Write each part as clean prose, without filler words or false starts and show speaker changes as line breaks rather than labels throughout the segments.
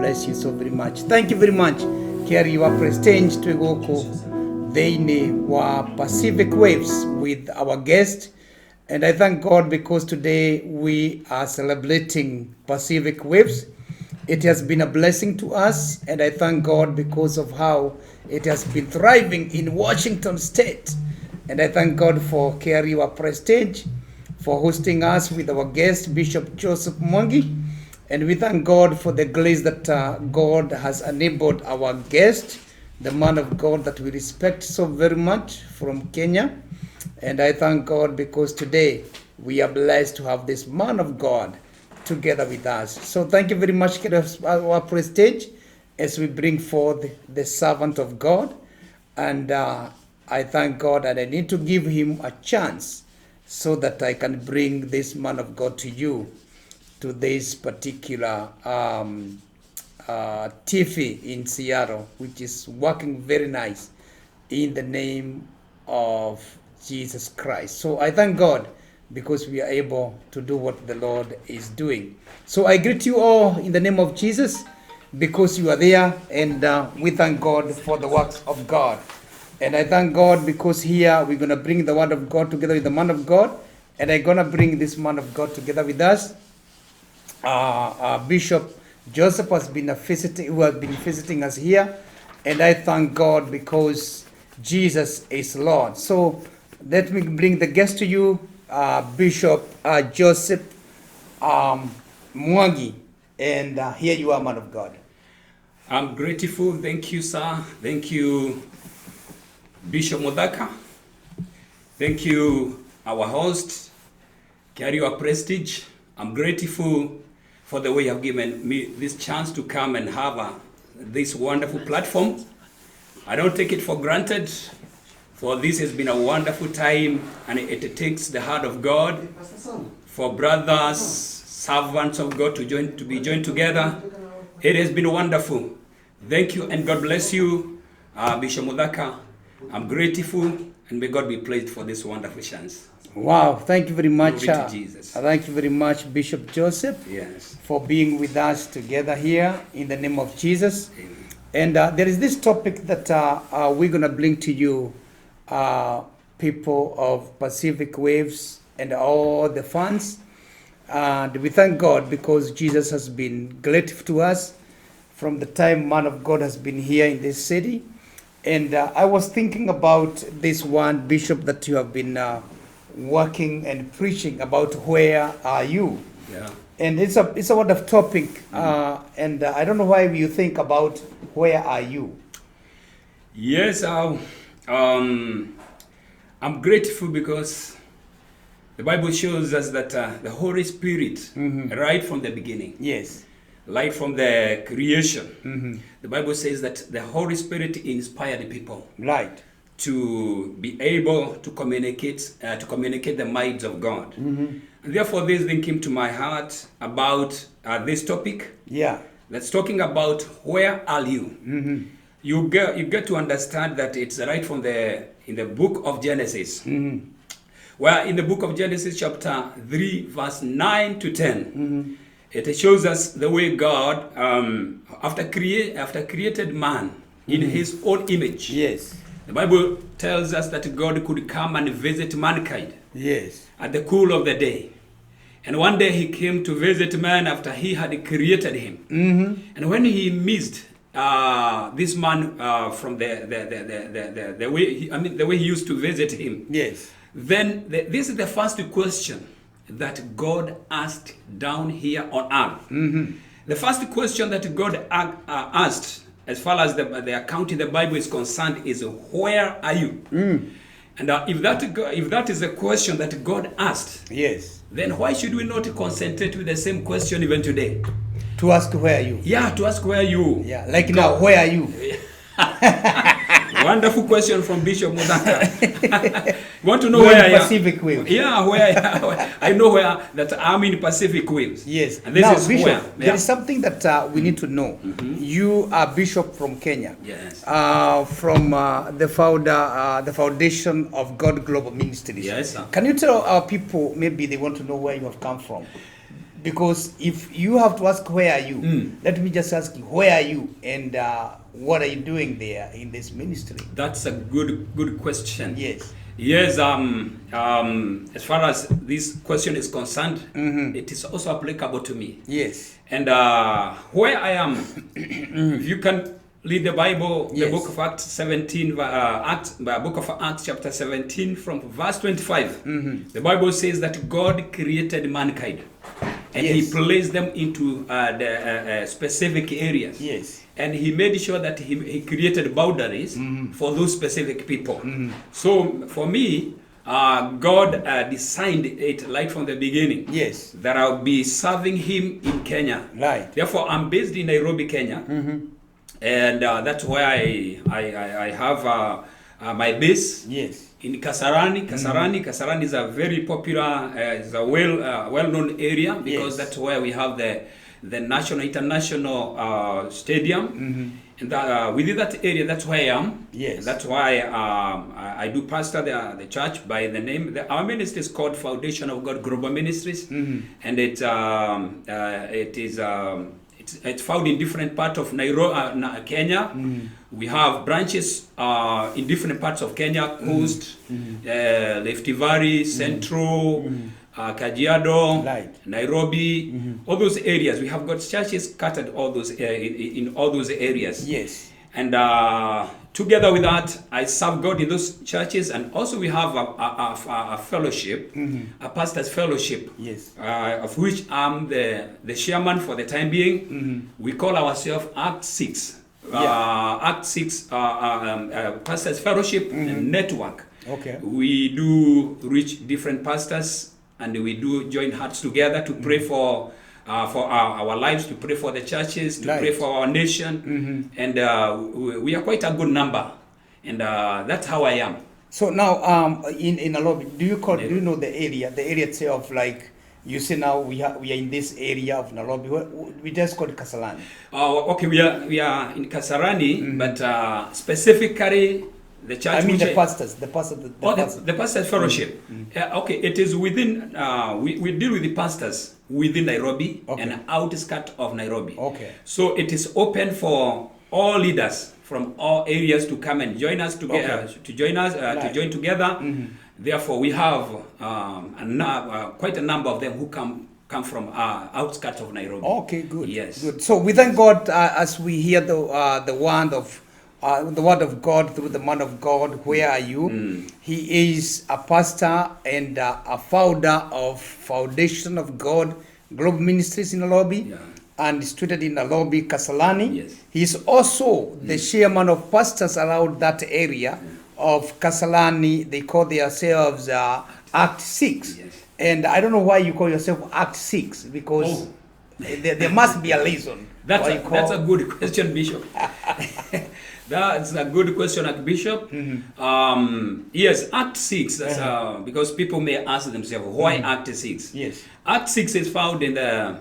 bless you so very much. Thank you very much. Carry your prestige to Egoko Deine wa Pacific Waves with our guest. And I thank God because today we are celebrating Pacific Waves. It has been a blessing to us, and I thank God because of how it has been thriving in Washington State. And I thank God for Carry Your Prestige, for hosting us with our guest, Bishop Joseph Mwangi. And we thank God for the grace that God has enabled our guest, the man of God that we respect so very much from Kenya. And I thank God because today we are blessed to have this man of God together with us. So thank you very much, our prestige, as we bring forth the servant of God. And I thank God, and I need to give him a chance so that I can bring this man of God to you, to this particular TV in Seattle, which is working very nice in the name of Jesus Christ. So I thank God because we are able to do what the Lord is doing. So I greet you all in the name of Jesus because you are there, and we thank God for the works of God. And I thank God because here we're going to bring the word of God together with the man of God, and I'm going to bring this man of God together with us. Bishop Joseph has been visiting us here, and I thank God because Jesus is Lord. So let me bring the guest to you, Bishop Joseph Mwangi, and here you are, man of God.
I'm grateful. Thank you, sir. Thank you, Bishop Muthaka. Thank you, our host, Carry Your Prestige. I'm grateful for the way you have given me this chance to come and have this wonderful platform. I don't take it for granted, for this has been a wonderful time, and it takes the heart of God for brothers, servants of God to be joined together. It has been wonderful. Thank you, and God bless you, Bishop Muthaka. I'm grateful, and may God be pleased for this wonderful chance.
Wow, thank you very much.
Glory to Jesus.
Thank you very much, Bishop Joseph,
Yes,
for being with us together here in the name of Jesus.
Amen.
And there is this topic that we're going to bring to you, people of Pacific Waves and all the fans. And we thank God because Jesus has been grateful to us from the time man of God has been here in this city. And I was thinking about this one, Bishop, that you have been working and preaching about, where are you?
Yeah.
And it's a wonderful topic, and I don't know why you think about where are you.
Yes, I'm grateful because the Bible shows us that the Holy Spirit, right from the beginning,
Yes.
right from the creation, the Bible says that the Holy Spirit inspired people
Right.
to be able to communicate the minds of God. And therefore, this thing came to my heart about this topic
Yeah.
that's talking about where are you. You get to understand that it's right from in the book of Genesis, where in the book of Genesis chapter 3 verse 9 to 10, it shows us the way God after created man in his own image.
Yes.
The Bible tells us that God could come and visit mankind
Yes.
at the cool of the day. And one day he came to visit man after he had created him. And when he missed this man from the way he used to visit him,
Yes.
then this is the first question that God asked down here on earth. The first question that God asked, as far as the account in the Bible is concerned, is where are you? And if that is the question that God asked,
Yes.
then why should we not concentrate with the same question even today?
To ask where are you?
Yeah, to ask where are you?
Yeah. Like now, where are you?
Wonderful question from Bishop Muthaka. Want to know
We're
where
in
I am?
Pacific Waves.
Yeah, where I know where that I'm in Pacific Waves.
Yes.
And this
Now,
is
Bishop,
where.
there is something that we need to know. You are Bishop from Kenya.
Yes.
From the foundation of God Global Ministries.
Yes, sir.
Can you tell our people, maybe they want to know where you have come from? Because if you have to ask where are you, let me just ask you, where are you, and what are you doing there in this ministry?
That's a good question.
Yes.
Yes, as far as this question is concerned, it is also applicable to me.
Yes.
And where I am, if you can read the Bible,
Yes.
the book of Acts 17, book of Acts chapter 17 from verse 25, the Bible says that God created mankind and
Yes.
he placed them into the specific areas.
Yes.
And he made sure that he created boundaries for those specific people. So for me, God designed it right from the beginning.
Yes.
That I'll be serving him in Kenya.
Right.
Therefore, I'm based in Nairobi, Kenya. And that's where I have my base.
Yes.
In Kasarani. Kasarani is a very popular, is a well-known area because
Yes.
that's where we have the national, international stadium. And within that area, that's where I am.
Yes.
That's why I do pastor the church by the name. Our ministry is called Foundation of God Global Ministries, and it's found in different parts of Nairobi, Kenya. We have branches in different parts of Kenya, Coast, Rift Valley, Central, Kajiado,
Right.
Nairobi, all those areas. We have got churches scattered all those in all those areas.
Yes.
And together with that, I serve God in those churches, and also we have a fellowship, a pastor's fellowship,
Yes.
of which I'm the chairman for the time being. We call ourselves Act 6. Act 6 Pastors Fellowship Network.
Okay.
We do reach different pastors, and we do join hearts together to pray for our lives, to pray for the churches, to pray
Right.
for our nation, and we are quite a good number, and that's how I am.
So now, in Nairobi, do you know the area itself? Like you say now, we are in this area of Nairobi. We just call it Kasarani.
Okay, we are in Kasarani, but specifically the church.
I mean
which
the pastors. The
pastors fellowship. Okay, it is within. We deal with the pastors within Nairobi and outskirts of Nairobi.
Okay.
So it is open for all leaders from all areas to come and join us together. To join us to join together. Therefore, we have quite a number of them who come from outskirts of Nairobi.
Okay, good.
Yes.
Good. So we thank God as we hear the word of God through the man of God. Where are you? He is a pastor and a founder of Foundation of God Global Ministries in Nairobi, and situated in Nairobi, Kasarani.
Yes.
He is also the chairman of pastors around that area of Kasarani. They call themselves Act 6.
Yes.
And I don't know why you call yourself Act 6, because there must be a reason.
That's a good question, Bishop. That's a good question, Archbishop. Yes, Act 6. That's because people may ask themselves, why Act 6?
Yes.
Act 6 is found in the,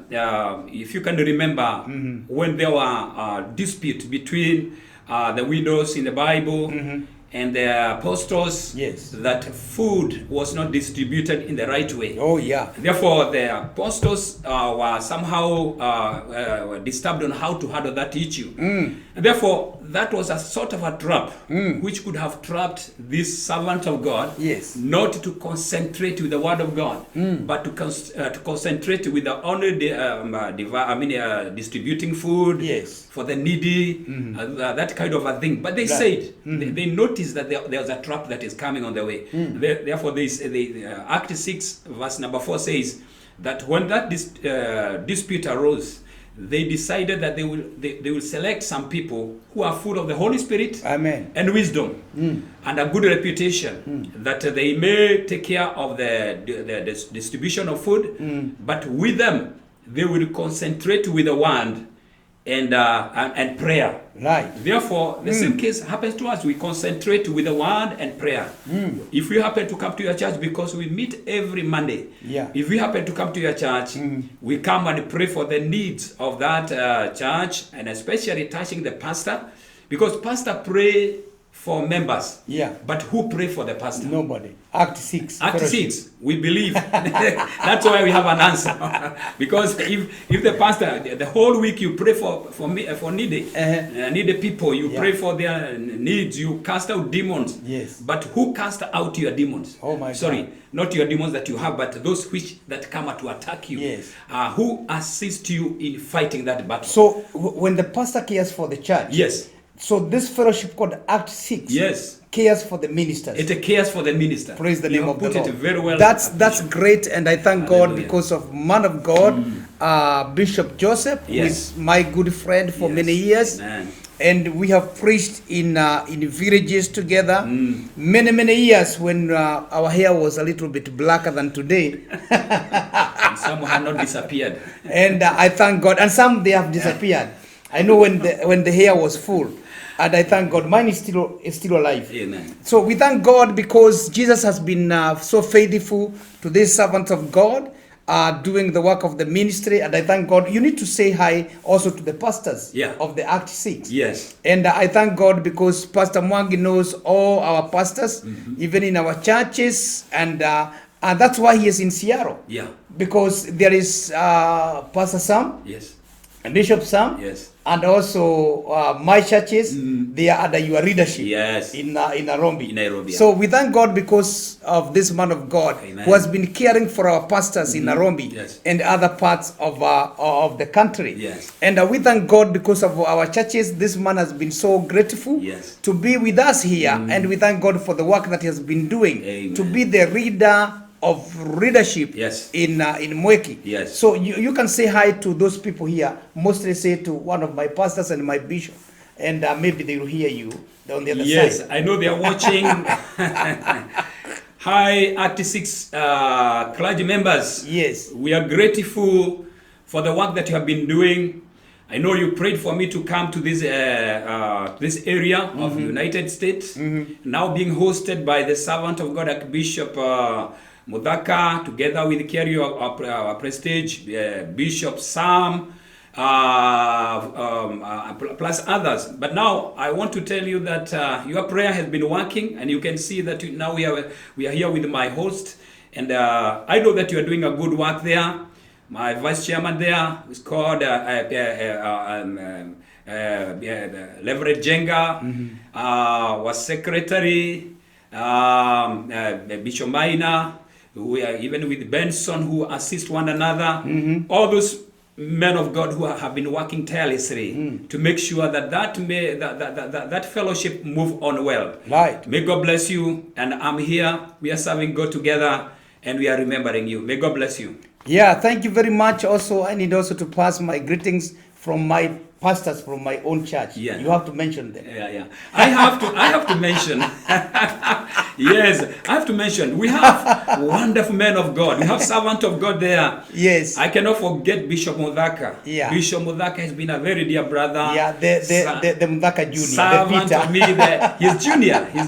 if you can remember, when there were dispute between the widows in the Bible and the apostles, that food was not distributed in the right way.
Oh, yeah.
Therefore, the apostles were somehow disturbed on how to handle that issue. And therefore, that was a sort of a trap, which could have trapped this servant of God, not to concentrate with the word of God, but to concentrate with the only distributing food for the needy, that kind of a thing. But they said, they noticed that there was a trap that is coming on the way. Therefore, Act 6, verse number 4 says that when that dispute arose, they decided that they will select some people who are full of the Holy Spirit and wisdom and a good reputation, that they may take care of the distribution of food, but with them they will concentrate with the word and prayer.
Right.
Therefore, the same case happens to us. We concentrate with the word and prayer. If we happen to come to your church, because we meet every Monday, if we happen to come to your church, we come and pray for the needs of that church, and especially touching the pastor, because pastor pray for members.
Yeah.
But who pray for the pastor?
Nobody. Act 6.
Act
fellowship.
6, we believe. That's why we have an answer. Because if the pastor, the whole week you pray for needy people, you pray for their needs, you cast out demons.
Yes.
But who cast out your demons?
Oh my
Sorry,
God.
not your demons that you have, but those which that come to attack you.
Yes.
Who assist you in fighting that battle?
So when the pastor cares for the church.
Yes.
So this fellowship called Act 6.
Yes.
Cares for the ministers.
It cares for the minister.
Praise the
You
name
have
of the
put
Lord.
it very well.
That's great, and I thank God
Hallelujah.
because of man of God, Bishop Joseph, who
Yes.
is my good friend for
Yes.
many years.
Amen.
And we have preached in villages together many years when our hair was a little bit blacker than today.
And some have not disappeared.
And I thank God, and some they have disappeared. I know when the hair was full, and I thank God, mine is still alive.
Amen.
So we thank God because Jesus has been so faithful to this servant of God, doing the work of the ministry, and I thank God. You need to say hi also to the pastors of the Act 6.
Yes.
And I thank God because Pastor Mwangi knows all our pastors, even in our churches, and that's why he is in Seattle.
Yeah.
Because there is Pastor Sam,
Yes.
and Bishop Sam,
Yes.
and also my churches, they are under your leadership.
Yes.
In Nairobi.
In Nairobi,
So we thank God because of this man of God.
Amen.
Who has been caring for our pastors in Nairobi.
Yes.
And other parts of the country.
Yes.
And we thank God because of our churches. This man has been so grateful
Yes.
to be with us here, and we thank God for the work that he has been doing.
Amen.
To be the leader of leadership
Yes.
in Mwangi.
Yes.
So you can say hi to those people here. Mostly say to one of my pastors and my bishop, and maybe they will hear you on the other side.
Yes, I know they are watching. Hi, Act 6 clergy members.
Yes.
We are grateful for the work that you have been doing. I know you prayed for me to come to this area of United States. Now being hosted by the servant of God, Archbishop Muthaka, together with Carry our Prestige, Bishop Sam, plus others. But now I want to tell you that your prayer has been working, and you can see that now we are here with my host, and I know that you are doing a good work there. My vice chairman there is called Leverett Jenga, was secretary, Bishop Maina, who are even with Benson, who assist one another. All those men of God who have been working tirelessly to make sure that that fellowship move on well.
Right.
May God bless you, and I'm here. We are serving God together, and we are remembering you. May God bless you.
Yeah, thank you very much. Also, I need also to pass my greetings from my pastors from my own church.
Yeah.
You have to mention them.
Yeah. I have to mention. Yes, I have to mention. We have wonderful men of God. We have servant of God there.
Yes.
I cannot forget Bishop Muthaka.
Yeah.
Bishop Muthaka has been a very dear brother.
Yeah, the Muthaka Junior,
Servant
the
of me. He's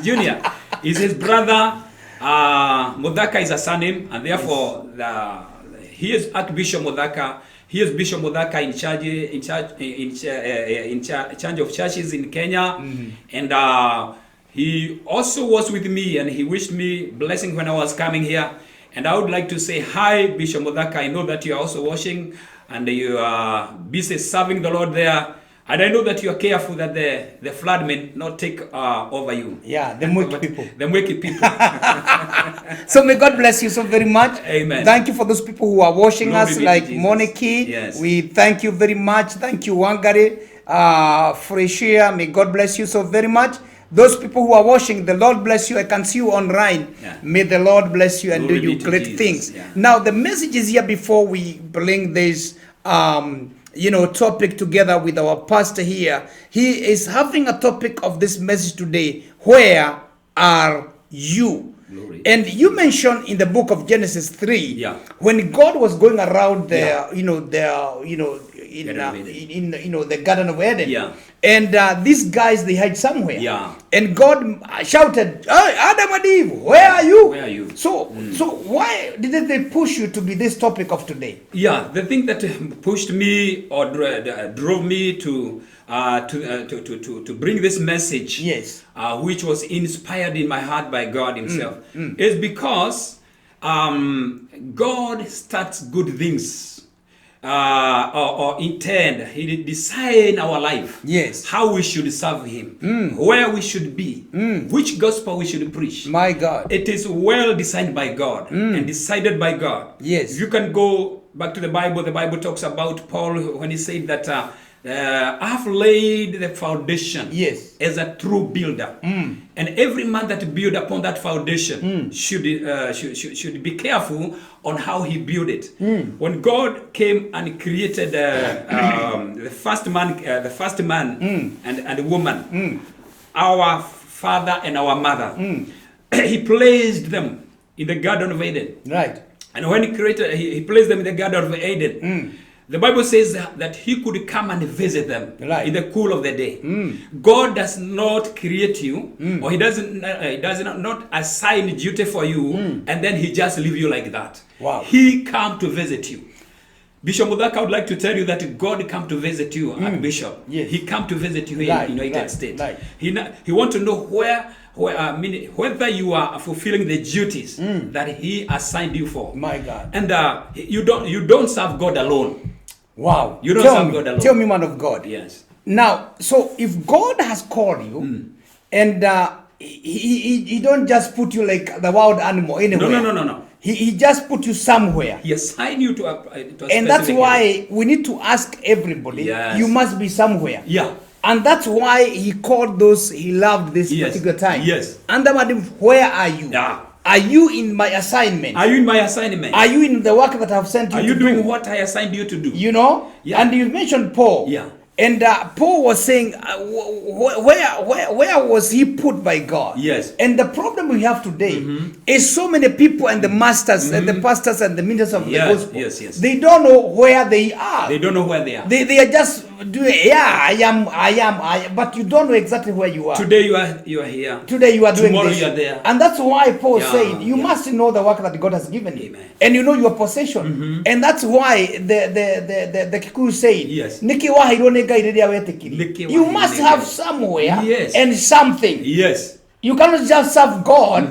junior. He's his brother. Muthaka is a surname, and therefore he is Archbishop Muthaka. He is Bishop Muthaka in charge of churches in Kenya, and he also was with me, and he wished me blessing when I was coming here. And I would like to say hi, Bishop Muthaka. I know that you are also watching, and you are busy serving the Lord there. And I know that you are careful that the flood may not take over you.
Yeah, the Mwangi people.
The Mwangi people.
So may God bless you so very much.
Amen.
Thank you for those people who are watching
Glory
us,
be to
like
Jesus.
Moniki.
Yes.
We thank you very much. Thank you, Wangari, Freshia. May God bless you so very much. Those people who are watching, the Lord bless you. I can see you online.
Yeah.
May the Lord bless you and
Glory
do
be
you
to
great
Jesus.
things.
Yeah.
Now, the message is here before we bring this topic together with our pastor here. He is having a topic of this message today. Where are you?
Glory.
And you mentioned in the book of Genesis 3,
Yeah.
when God was going around in the Garden of Eden.
Yeah.
And these guys, they hide somewhere.
Yeah.
And God shouted, "Hey, Adam and Eve, where are you?"
Where are you?
So why didn't they push you to be this topic of today?
Yeah, the thing that pushed me or drove me to bring this message,
Yes.
which was inspired in my heart by God Himself, is because God starts good things. Or intend, He design our life.
Yes.
How we should serve Him, where we should be, which gospel we should preach.
My God.
It is well designed by God and decided by God.
Yes.
You can go back to the Bible. The Bible talks about Paul when he said that I've laid the foundation.
Yes.
As a true builder, and every man that build upon that foundation should be careful on how he build it. When God came and created the first man and woman, our father and our mother, He placed them in the Garden of Eden.
Right.
And when He created, He placed them in the Garden of Eden. The Bible says that He could come and visit them in the cool of the day. God does not create you, or He does not assign duty for you, and then He just leave you like that.
Wow.
He come to visit you. Bishop Muthaka, I would like to tell you that God come to visit you, Bishop.
Yes.
He come to visit you here in the United States.
Right.
He want to know whether you are fulfilling the duties that He assigned you for.
My God.
And you don't serve God alone.
Wow.
You don't serve God alone.
Tell me, man of God.
Yes.
Now, so if God has called you, and he don't just put you like the wild animal anywhere.
No.
He just put you somewhere.
He assigned you to a
And that's why we need to ask everybody.
Yes.
You must be somewhere.
Yeah.
And that's why He called those He loved this particular time.
Yes.
And Adam, where are you?
Yeah.
Are you in my assignment?
Are you in my assignment?
Are you in the work that I've sent you
Are
to
you
do?
doing what I assigned you to do?
You know?
Yeah.
And you mentioned Paul.
Yeah.
And Paul was saying, where was he put by God?
Yes.
And the problem we have today is so many people and the masters and the pastors and the ministers of the gospel.
Yes.
They don't know where they are.
They don't know where they are.
They are just doing, I am, but you don't know exactly where you are.
Today you are here.
Today you are doing
Tomorrow
this.
you are there.
And that's why Paul
Yeah,
said, you
yeah.
must know the work that God has given you.
Amen.
And you know your possession. And that's why the Kikuyu said,
Yes.
"Niki wahirwo nĩ Ngai rĩrĩa wetĩkire."
Niki
You
wahirwo
must
nĩ
have
Ngai.
somewhere
Yes.
and something.
Yes.
You cannot just serve God,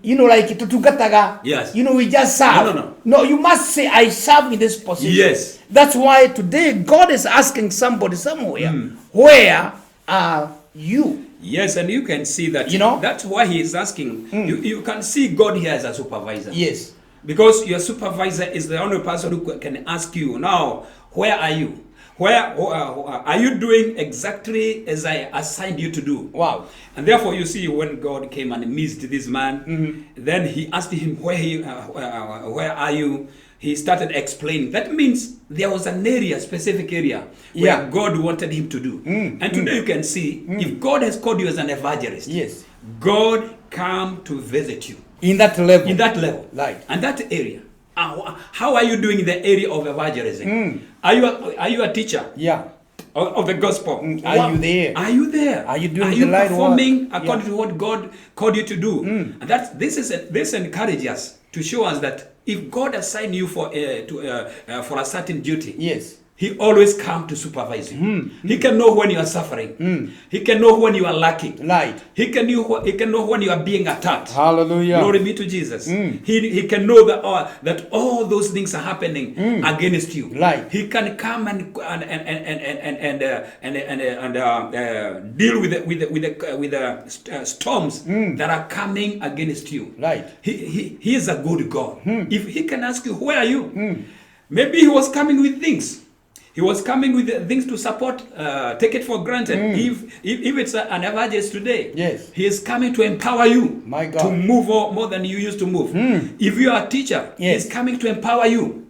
like tutugataga.
Yes.
We just serve.
No.
No, you must say, I serve in this position.
Yes.
That's why today God is asking somebody somewhere, where are you?
Yes, and you can see that. That's why He is asking. You can see God here as a supervisor.
Yes.
Because your supervisor is the only person who can ask you, now, where are you? Where are you doing exactly as I assigned you to do?
Wow.
And therefore, you see, when God came and missed this man, then He asked him, where are you? He started explaining. That means there was an area, specific area, where God wanted him to do. And today you can see, if God has called you as an evangelist,
Yes.
God come to visit you.
In that level.
In that level.
Right.
And that area. How are you doing in the area of evangelism? Are you a teacher?
Yeah.
Of the gospel?
Are you there?
Are you there?
Are you doing
the
the light
performing
work?
according to what God called you to do? And this encourages us to show us that if God assigned you for a certain duty,
Yes.
He always come to supervise you. He can know when you are suffering. He can know when you are lacking.
Right.
He can know when you are being attacked.
Hallelujah.
Glory be to Jesus. He can know that all those things are happening against you.
Right.
He can come and deal with the storms that are coming against you.
Right.
He is a good God. If He can ask you, where are you? Maybe He was coming with things. He was coming with things to support, take it for granted. If it's an evangelist today,
Yes.
he is coming to empower you.
My God.
To move more than you used to move. If you are a teacher,
Yes.
he's coming to empower you.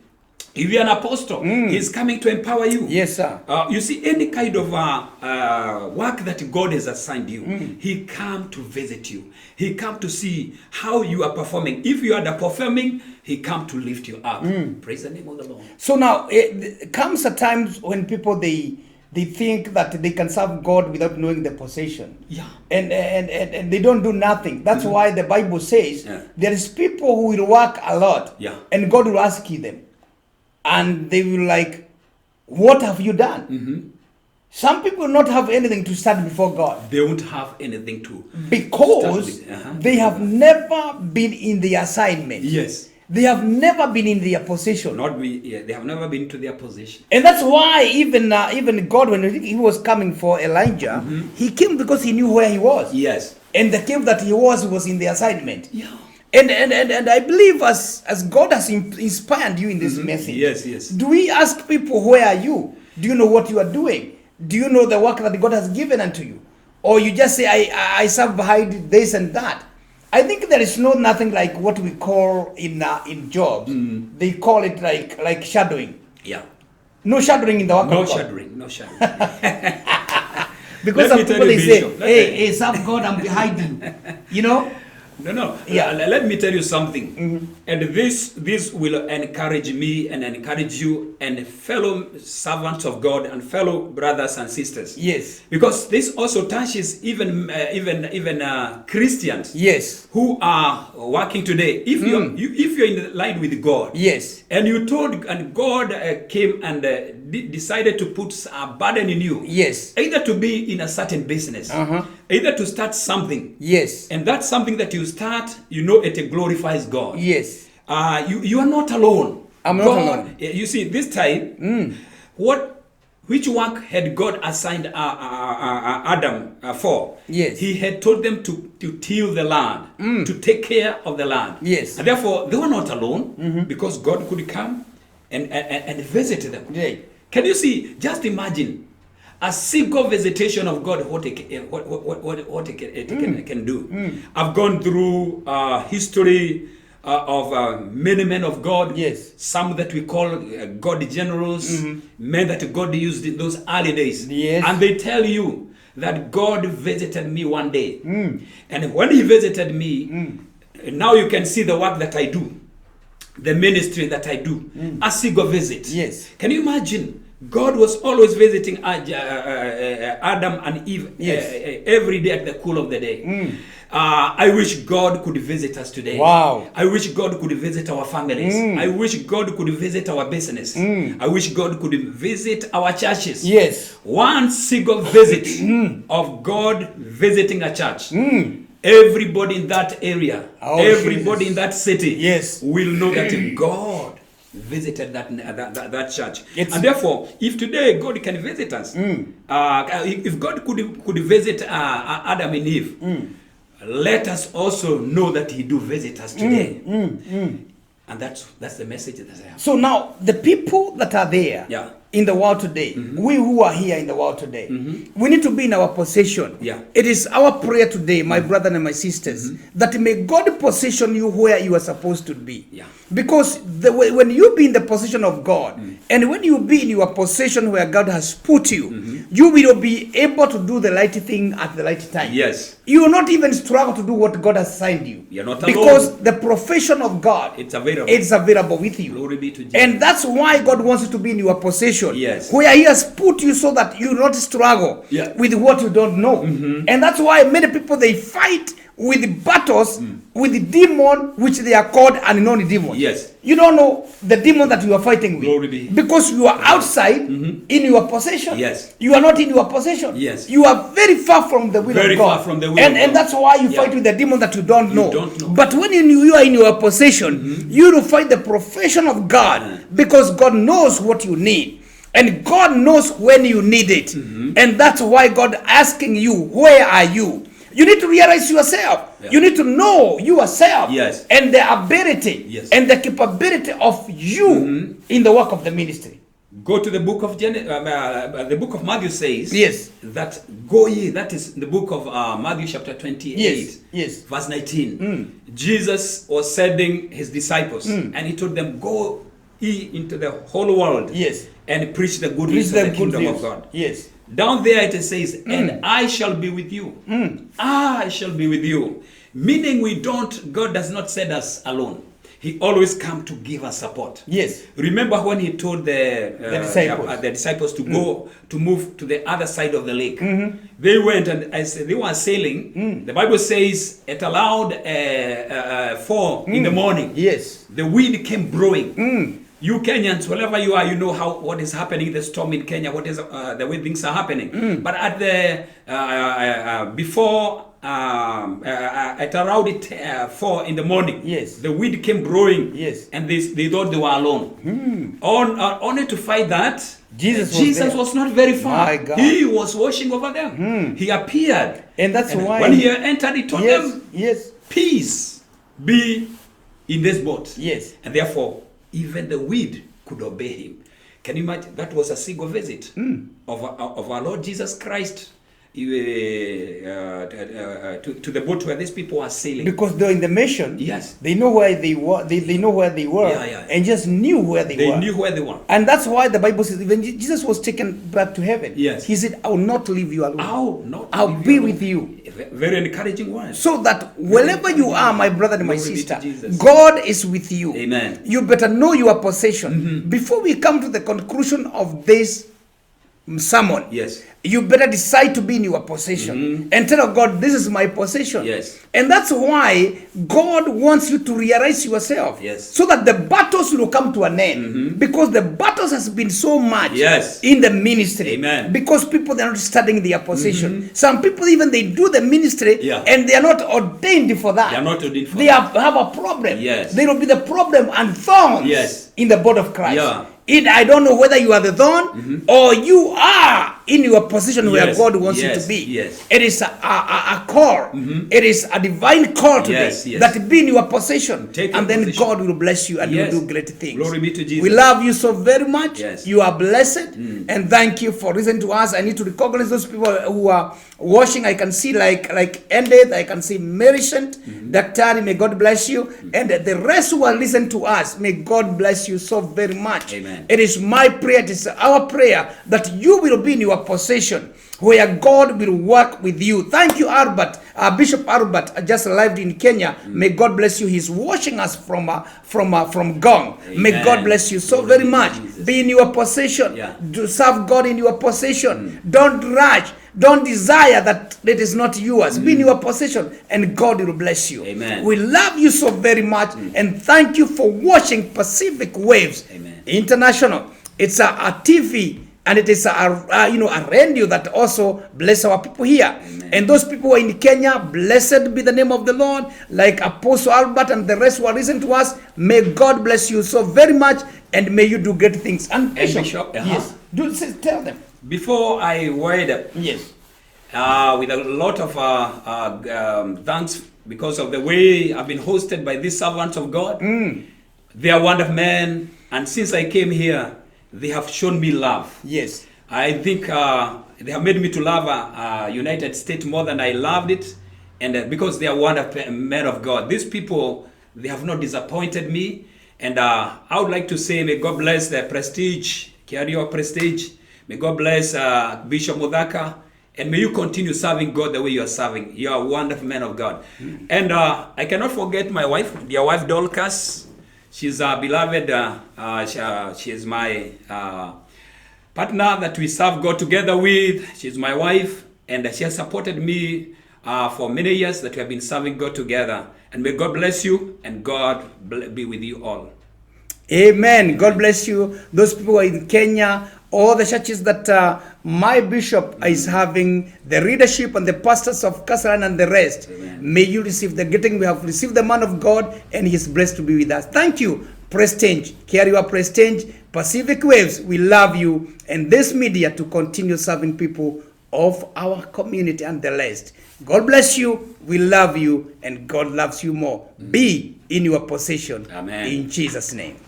If you're an apostle, he's coming to empower you.
Yes, sir.
You see, any kind of work that God has assigned you, he come to visit you. He come to see how you are performing. If you are underperforming, he come to lift you up. Praise the name of the Lord.
So now, it comes at times when people, they think that they can serve God without knowing the position.
Yeah.
And they don't do nothing. That's why the Bible says there is people who will work a lot.
Yeah.
And God will ask them. And they will like, what have you done? Some people not have anything to stand before God.
They won't have anything to.
Because they have never been in the assignment.
Yes.
They have never been in their position.
They have never been to their position.
And that's why even God, when he was coming for Elijah, he came because he knew where he was.
Yes.
And the cave that he was in the assignment.
Yeah.
And I believe as God has inspired you in this message.
Yes, yes.
Do we ask people, where are you? Do you know what you are doing? Do you know the work that God has given unto you? Or you just say, I serve behind this and that. I think there is nothing like what we call in jobs. They call it like shadowing.
Yeah.
No shadowing in the work of God.
No shadowing.
Because some people they say, hey, serve God, I'm behind you. You know?
No.
Yeah.
Let me tell you something. And this will encourage me and encourage you and fellow servants of God and fellow brothers and sisters.
Yes.
Because this also touches even Christians.
Yes.
Who are working today. If you're in line with God.
Yes.
And you told, and God came and decided to put a burden in you.
Yes.
Either to be in a certain business. Either to start something.
Yes.
And that's something that you start, it glorifies God.
Yes.
You are not alone.
I'm not alone.
You see, this time, which work had God assigned Adam for?
Yes.
He had told them to till the land, to take care of the land.
Yes.
And therefore, they were not alone because God could come and visit them.
Yeah.
Can you see? Just imagine a single visitation of God, what it can do. I've gone through history of many men of God.
Yes.
Some that we call God generals, men that God used in those early days.
Yes.
And they tell you that God visited me one day. And when he visited me, now you can see the work that I do, the ministry that I do, a single visit.
Yes.
Can you imagine? God was always visiting Adam and Eve every day at the cool of the day. I wish God could visit us today.
Wow.
I wish God could visit our families. I wish God could visit our business. I wish God could visit our churches.
Yes.
One single visit of God visiting a church. Everybody in that area, everybody in that city will know that God visited that church. And therefore, if today God can visit us, if God could visit Adam and Eve, let us also know that he do visit us today. And that's the message that I have.
So now, the people that are there in the world today, we who are here in the world today, we need to be in our position. It is our prayer today, my brother and my sisters, that may God position you where you are supposed to be. Because when you be in the position of God, and when you be in your position where God has put you, you will be able to do the right thing at the right time.
Yes.
You will not even struggle to do what God has assigned you.
You're not alone.
Because the profession of God,
it's available.
It's available with you.
Glory be to Jesus.
And that's why God wants you to be in your position.
Yes.
Where he has put you so that you not struggle with what you don't know. And that's why many people, they fight with battles with the demon which they are called unknown demons.
Yes.
You don't know the demon that you are fighting with.
Glory be.
Because you are outside in your possession.
Yes.
You are not in your possession.
Yes.
You are very far from the will of God.
Very far from the will of God.
And that's why you fight with the demon that you don't know.
You don't know.
But when you are in your possession, you will fight the profession of God because God knows what you need. And God knows when you need it. And that's why God asking you, where are you? You need to realize yourself. You need to know yourself.
Yes.
And the ability and the capability of you in the work of the ministry.
Go to the book of the book of Matthew says that go ye. That is the book of Matthew chapter 28, verse 19. Jesus was sending his disciples and he told them, go into the whole world.
Yes.
And preach the good
Preach
news
the
of the
good
kingdom
news.
of God.
Yes.
Down there it says, and I shall be with you. I shall be with you. Meaning God does not send us alone. He always come to give us support.
Yes.
Remember when he told the disciples to go to move to the other side of the lake. They went, and as they were sailing, the Bible says at around 4 in the morning.
Yes.
The wind came blowing. You Kenyans, wherever you are, you know what is happening. The storm in Kenya. What is the way things are happening. But at the before. At around 4 in the morning,
yes,
the wind came blowing,
yes,
and they thought they were alone. Only to find that Jesus was not very far.
My God.
He was watching over them. He appeared,
and that's why
when he entered, he told them,
yes,
peace be in this boat.
Yes,
and therefore even the wind could obey him. Can you imagine? That was a single visit of our Lord Jesus Christ. To the boat where these people are sailing, because
they were in the mission.
Yes,
they know where they were. They know where they were, and just knew where they were.
They knew where they were,
and that's why the Bible says when Jesus was taken back to heaven,
yes,
he said, "I will not leave you alone. I'll
be
with you."
Very encouraging word.
So that wherever you are, my brother and my sister, God is with you.
Amen.
You better know your possession. Before we come to the conclusion of this sermon,
yes,
you better decide to be in your possession and tell God, this is my possession.
Yes.
And that's why God wants you to realize yourself.
Yes.
So that the battles will come to an end. Because the battles has been so much in the ministry.
Amen.
Because people, they're not studying their possession. Some people even, they do the ministry and they are not ordained for that.
They are not ordained for
that. They have a problem.
Yes.
They will be the problem and thorns in the body of Christ.
Yeah.
I don't know whether you are the thorn or you are in your position where God wants you to be.
Yes.
It is a call. It is a divine call today that be in your possession. And then God will bless you and you will do great things.
Glory be to Jesus.
We love you so very much.
Yes.
You are blessed. And thank you for listening to us. I need to recognize those people who are watching. I can see like Ended. I can see Merishant. Daktari, may God bless you. And the rest who are listening to us, may God bless you so very much.
Amen.
It is my prayer, it is our prayer that you will be in your possession where God will work with you. Thank you, Albert. Bishop Albert just arrived in Kenya. May God bless you. He's watching us from Gong.
Amen.
May God bless you so very much. Be in your possession. Do serve God in your possession. Don't rush. Don't desire that it is not yours. Be in your possession and God will bless you.
Amen.
We love you so very much and thank you for watching Pacific Waves International. It's a TV and it is a radio that also bless our people here. Amen. And those people who are in Kenya, blessed be the name of the Lord, like Apostle Albert and the rest who are listening to us. May God bless you so very much and may you do great things. And Bishop, yes, tell them.
Before I wind up,
yes,
with a lot of thanks because of the way I've been hosted by these servants of God. They are wonderful men, and since I came here, they have shown me love.
Yes,
I think they have made me to love United States more than I loved it, and because they are wonderful men of God. These people, they have not disappointed me, and I would like to say, may God bless the Prestige, carry your Prestige. May God bless Bishop Muthaka, and may you continue serving God the way you are serving. You are a wonderful man of God. And I cannot forget my wife, dear wife Dorcas. She's a beloved, she is my partner that we serve God together with. She's my wife, and she has supported me for many years that we have been serving God together. And may God bless you, and God be with you all.
Amen. God bless you. Those people who are in Kenya, all the churches that my bishop is having, the leadership and the pastors of Kasarani and the rest. Amen. May you receive the getting. We have received the man of God and he is blessed to be with us. Thank you, Prestige. Carry your Prestige, Pacific Waves. We love you and this media to continue serving people of our community and the rest. God bless you. We love you and God loves you more. Be in your possession.
Amen.
In Jesus' name.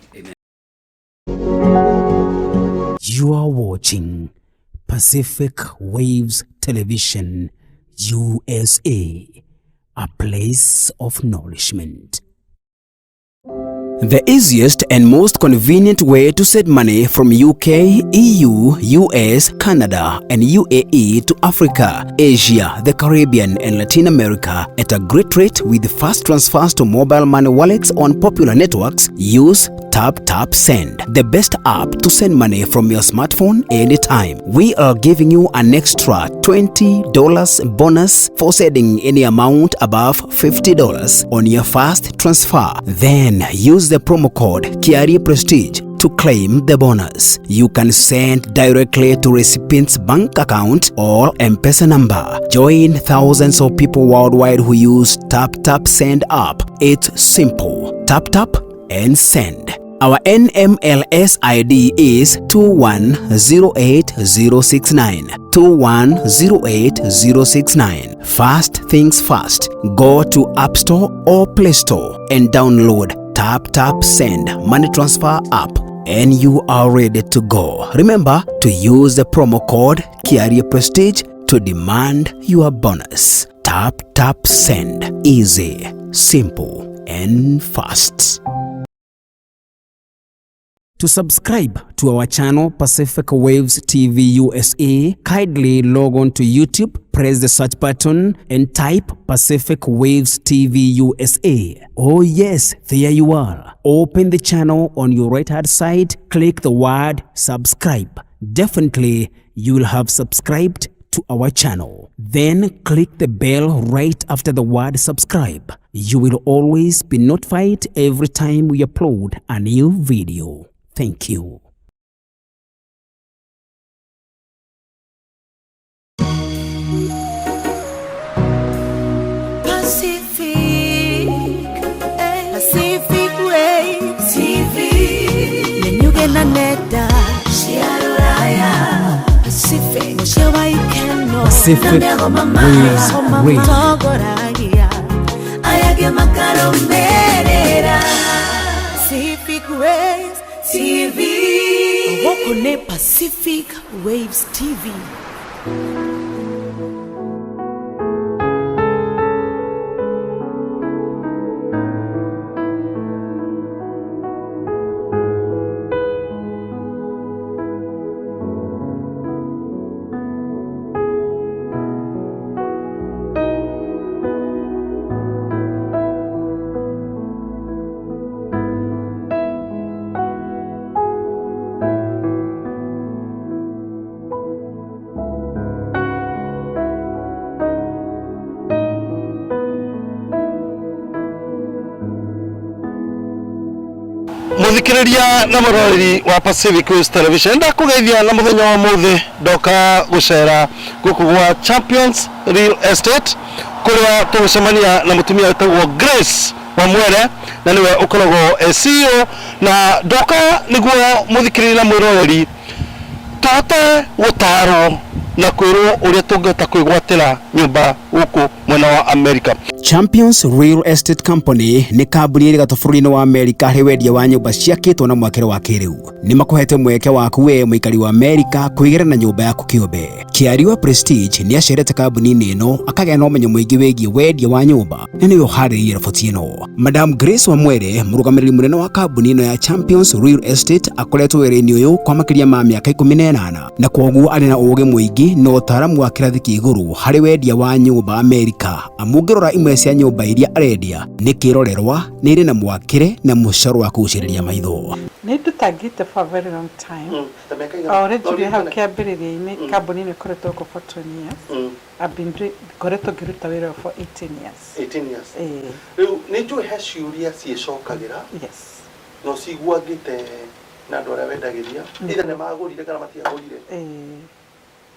You are watching Pacific Waves Television, USA, a place of nourishment. The easiest and most convenient way to send money from UK, EU, US, Canada, and UAE to Africa, Asia, the Caribbean, and Latin America at a great rate with fast transfers to mobile money wallets on popular networks. Use Tap Send, the best app to send money from your smartphone anytime. We are giving you an extra $20 bonus for sending any amount above $50 on your first transfer. Then use the promo code Kiari Prestige to claim the bonus. You can send directly to recipient's bank account or M-Pesa number. Join thousands of people worldwide who use Tap Send app. It's simple. Tap and send. Our NMLS ID is 2108069. 2108069. First things first. Go to App Store or Play Store and download Tap Send money transfer app, and you are ready to go. Remember to use the promo code Kiari Prestige to demand your bonus. Tap Send. Easy, simple, and fast. To subscribe to our channel Pacific Waves TV USA, kindly log on to YouTube, press the search button and type Pacific Waves TV USA. Oh yes, there you are. Open the channel on your right hand side, click the word subscribe. Definitely you will have subscribed to our channel. Then click the bell right after the word subscribe. You will always be notified every time we upload a new video. Thank you.
Pacific Waves TV. Nenyugena neta Shiaraya Pacific Shewa ikeno
Pacific Waves Radio.
Ayage makaro merera Pacific Waves TV. Wokone Pacific Waves TV.
Muthikiriria na muroreri wa Pacific Waves Television ndakugeithia na muthenya wa muthi ndoka gucera guku gwa Champions Real Estate kuria tugucemania na mutumia wetagwo Grace wa Mwere na niwe ukoragwo CEO na ndoka niguo muthikiriria na muroreri tata gutaro na kwirwo uria tungeta kwigwatira nyumba guku mwena wa America.
Champions Real Estate Company ni kambuni iri gatofuruni wa America he wendia wa nyumba ciakitwo na mwakire wa kiriu. Ni makuhete mweke waku we muikari wa America kuigera na nyumba yaku kiumbe. Kiari wa Prestige ni acerete kambuni ino akagea na umenyo mwingi wigie wendia wa nyumba na niyo haririye riboti ino. Madam Grace wa Mwere murugamiriri munene wa kambuni ino ya Champions Real Estate akoretwo wira-ini uyu kwa makiria ma miaka 18 na kwoguo ari na uge mwingi no utaramu wa kirathi kia iguru hari wendia wa nyumba America. Amungirora imwe cia nyumba iria arendia ni kirorerwa ni iri na mwakire na mucaro wa kuguciriria maitho.
Ni tutagite for a very long time. Already we have kiambiriria-ini kambuni ni koretwo ko for 20 years. I've been koretwo ngiruta wira for 18 years.
18 years. Riu ni njui he ciuria ciicokagira.
Yes.
No ciguangite na andu aria wendagiria ira ne magurire kana matiagurire.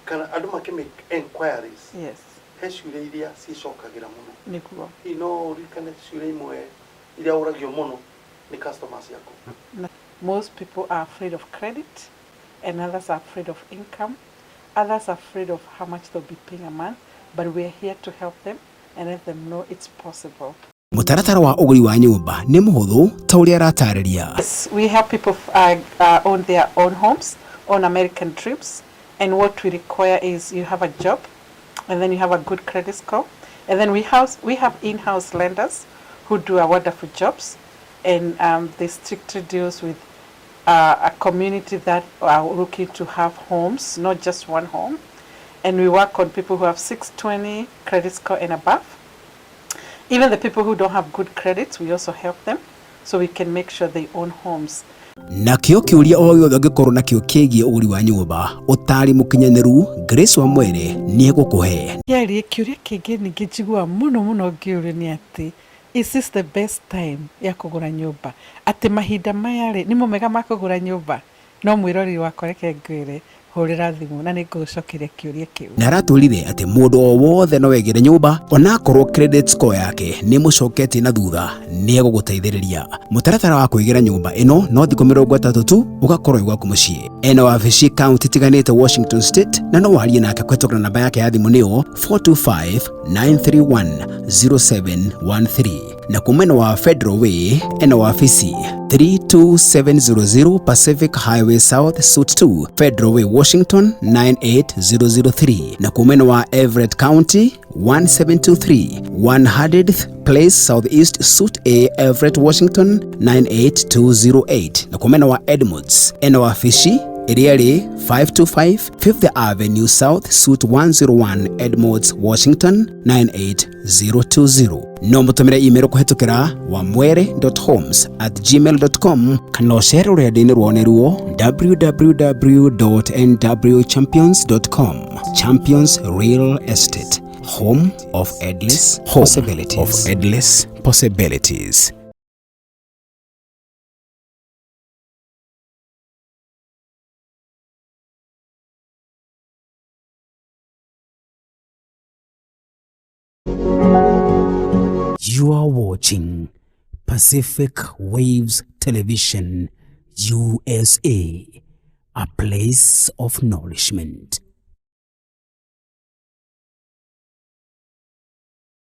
Kana andu make inquiries.
Yes.
He ciuria iria ciicokagira muno.
Niguo.
Ino rikane ciuria imwe iria uragio muno ni customers yaku.
Most people are afraid of credit, and others are afraid of income. Others are afraid of how much they'll be paying a month, but we're here to help them and let them know it's possible.
Mutaratara wa uguri wa nyumba ni muhuthu ta uria aratariria.
Yes, we help people own their own homes, own American trips, and what we require is you have a job, and then you have a good credit score, and then we have in-house lenders who do a wonderful jobs, and this strictly deals with a community that are looking to have homes, not just one home. And we work on people who have 620 credit score and above. Even the people who don't have good credits, we also help them so we can make sure they own homes.
Nakio kiuria o gĩothe ũngĩkorwo nakĩo kĩgiĩ ũgũri wa nyũmba ũtari mũkinyanĩru Grace Wamwere nĩegũkũhe.
Kĩaria kĩuria kĩngĩ ningĩ njiguaga mũno ngĩũrio nĩ atĩ, is this the best time ya kũgũra nyũmba? Atĩ mahinda maya rĩ nĩmo mega ma kũgũra nyũmba? No mwĩrori wakwa reke ngwĩre hũrĩra thimũ na nĩngũgũcokeria kĩũria kĩu.
Na aratwĩrire atĩ mũndũ o wothe no egere nyũmba onakorwo credit score yake nĩ mũcoketie na thutha nĩegũgũteithĩrĩria. Mũtaratara wa kwĩgera nyũmba ĩno no thikũ 30 tu ũgakorwo gwaku mũciĩ. Ena wabici kaunti tiganĩte Washington State na no warie nake kũhetũkĩra namba yake ya thimũ nĩyo 425-931-0713. Na kumena wa Federal Way ena wabici 32700 Pacific Highway South Suite 2 Federal Way Washington 98003. Na kumena wa Everett County 1723 100th Place Southeast Suite A Everett Washington 98208. Na kumena wa Edmonds ena wabici Iriari 525 5th Avenue South Suite 101 Edmonds Washington 98020. No mutumire email kuhetũkĩra wamwere.homes@gmail.com kana ucere rũrenda-inĩ rwone ruo www.nwchampions.com. Champions Real Estate, home of endless possibilities. You are watching Pacific Waves Television USA, a place of nourishment.